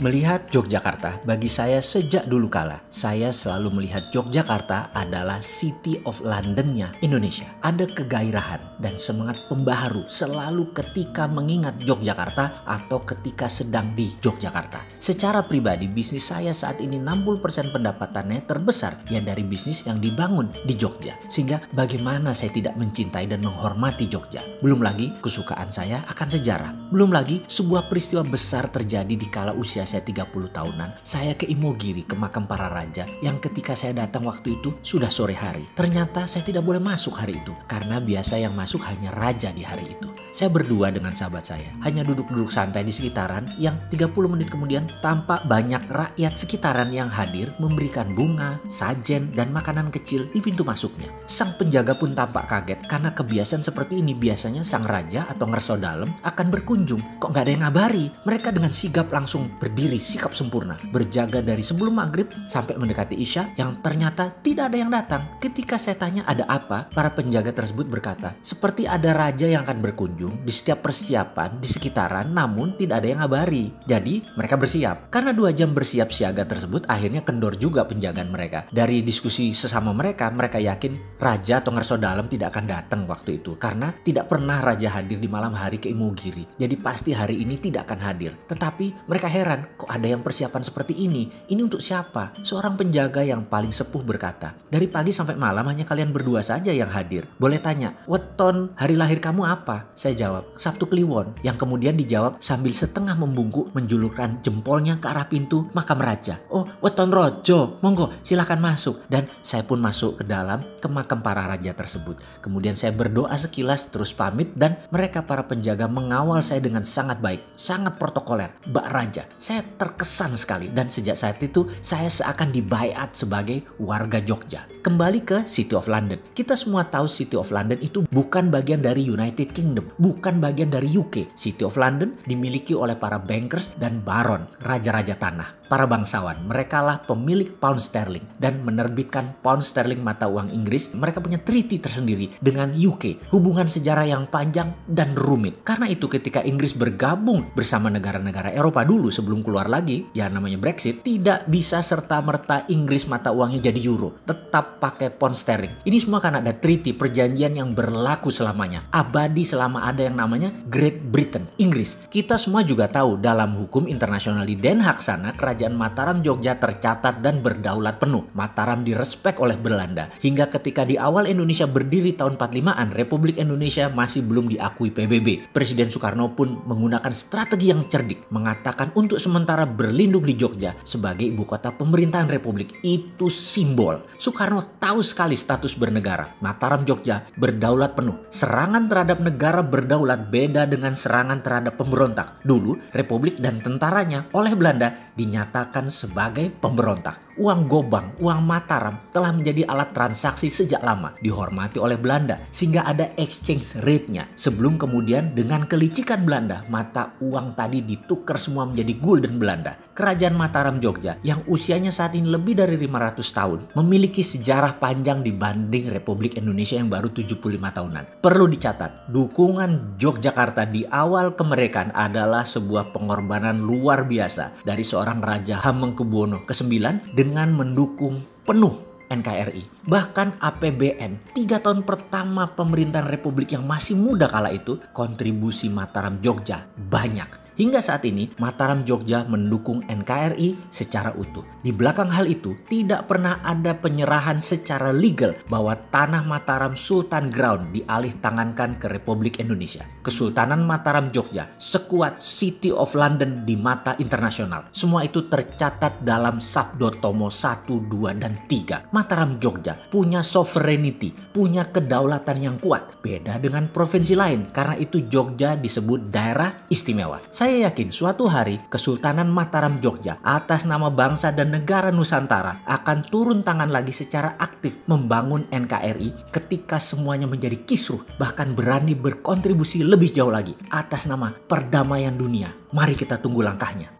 Melihat Yogyakarta, bagi saya sejak dulu kala, saya selalu melihat Yogyakarta adalah City of London-nya Indonesia. Ada kegairahan dan semangat pembaharu selalu ketika mengingat Yogyakarta atau ketika sedang di Yogyakarta. Secara pribadi, bisnis saya saat ini 60% pendapatannya terbesar ya dari bisnis yang dibangun di Jogja. Sehingga bagaimana saya tidak mencintai dan menghormati Jogja. Belum lagi kesukaan saya akan sejarah. Belum lagi sebuah peristiwa besar terjadi di kala usia saya 30 tahunan. Saya ke Imogiri, ke makam para raja, yang ketika saya datang waktu itu sudah sore hari. Ternyata saya tidak boleh masuk hari itu karena biasa yang masuk hanya raja di hari itu. Saya berdua dengan sahabat saya hanya duduk-duduk santai di sekitaran yang 30 menit kemudian tampak banyak rakyat sekitaran yang hadir memberikan bunga, sajen, dan makanan kecil di pintu masuknya. Sang penjaga pun tampak kaget karena kebiasaan seperti ini biasanya sang raja atau ngerso dalem akan berkunjung. Kok nggak ada yang ngabari? Mereka dengan sigap langsung berdiri sikap sempurna, berjaga dari sebelum maghrib sampai mendekati isya yang ternyata tidak ada yang datang. Ketika saya tanya ada apa, para penjaga tersebut berkata, seperti ada raja yang akan berkunjung di setiap persiapan di sekitaran namun tidak ada yang ngabari. Jadi mereka bersiap. Karena 2 jam bersiap siaga tersebut akhirnya kendor juga penjagaan mereka. Dari diskusi sesama mereka yakin raja atau ngerso dalem tidak akan datang waktu itu karena tidak pernah raja hadir di malam hari ke Imogiri. Jadi pasti hari ini tidak akan hadir. Tetapi mereka heran, kok ada yang persiapan seperti ini? Ini untuk siapa? Seorang penjaga yang paling sepuh berkata, dari pagi sampai malam hanya kalian berdua saja yang hadir. Boleh tanya, weton hari lahir kamu apa? Saya jawab, Sabtu Kliwon. Yang kemudian dijawab sambil setengah membungkuk menjulurkan jempolnya ke arah pintu makam raja. Oh, weton rojo, monggo silahkan masuk. Dan saya pun masuk ke dalam ke makam para raja tersebut. Kemudian saya berdoa sekilas terus pamit dan mereka para penjaga mengawal saya dengan sangat baik, sangat protokoler. Mbak Raja, saya terkesan sekali dan sejak saat itu saya seakan dibaiat sebagai warga Jogja. Kembali ke City of London. Kita semua tahu City of London itu bukan bagian dari United Kingdom, bukan bagian dari UK. City of London dimiliki oleh para bankers dan baron, raja-raja tanah. Para bangsawan, mereka lah pemilik pound sterling dan menerbitkan pound sterling mata uang Inggris. Mereka punya treaty tersendiri dengan UK, hubungan sejarah yang panjang dan rumit. Karena itu ketika Inggris bergabung bersama negara-negara Eropa dulu sebelum keluar lagi, ya namanya Brexit, tidak bisa serta-merta Inggris mata uangnya jadi euro, tetap pakai pound sterling. Ini semua kan ada treaty, perjanjian yang berlaku selamanya, abadi selama ada yang namanya Great Britain, Inggris. Kita semua juga tahu dalam hukum internasional di Den Haag sana, Kerajaan Mataram Jogja tercatat dan berdaulat penuh. Mataram direspek oleh Belanda. Hingga ketika di awal Indonesia berdiri tahun 45-an, Republik Indonesia masih belum diakui PBB. Presiden Soekarno pun menggunakan strategi yang cerdik, mengatakan untuk sementara berlindung di Jogja sebagai ibu kota pemerintahan Republik. Itu simbol. Soekarno tahu sekali status bernegara. Mataram Jogja berdaulat penuh. Serangan terhadap negara berdaulat beda dengan serangan terhadap pemberontak. Dulu Republik dan tentaranya oleh Belanda dinyatakan sebagai pemberontak. Uang gobang, uang Mataram telah menjadi alat transaksi sejak lama, dihormati oleh Belanda sehingga ada exchange rate-nya. Sebelum kemudian dengan kelicikan Belanda, mata uang tadi ditukar semua menjadi gulden Belanda. Kerajaan Mataram Jogja yang usianya saat ini lebih dari 500 tahun memiliki sejarah panjang dibanding Republik Indonesia yang baru 75 tahunan. Perlu dicatat, dukungan Yogyakarta di awal kemerdekaan adalah sebuah pengorbanan luar biasa dari seorang Raja Hamengkubuwono ke-9 dengan mendukung penuh NKRI. Bahkan APBN 3 tahun pertama pemerintahan Republik yang masih muda kala itu, kontribusi Mataram Jogja banyak. Hingga saat ini Mataram Jogja mendukung NKRI secara utuh. Di belakang hal itu tidak pernah ada penyerahan secara legal bahwa tanah Mataram Sultan Ground dialih tangankan ke Republik Indonesia. Kesultanan Mataram Jogja sekuat City of London di mata internasional. Semua itu tercatat dalam Sabdo Tomo 1, 2, dan 3. Mataram Jogja punya sovereignty, punya kedaulatan yang kuat. Beda dengan provinsi lain karena itu Jogja disebut daerah istimewa. Saya yakin suatu hari Kesultanan Mataram Jogja atas nama bangsa dan negara Nusantara akan turun tangan lagi secara aktif membangun NKRI ketika semuanya menjadi kisruh, bahkan berani berkontribusi lebih jauh lagi atas nama perdamaian dunia. Mari kita tunggu langkahnya.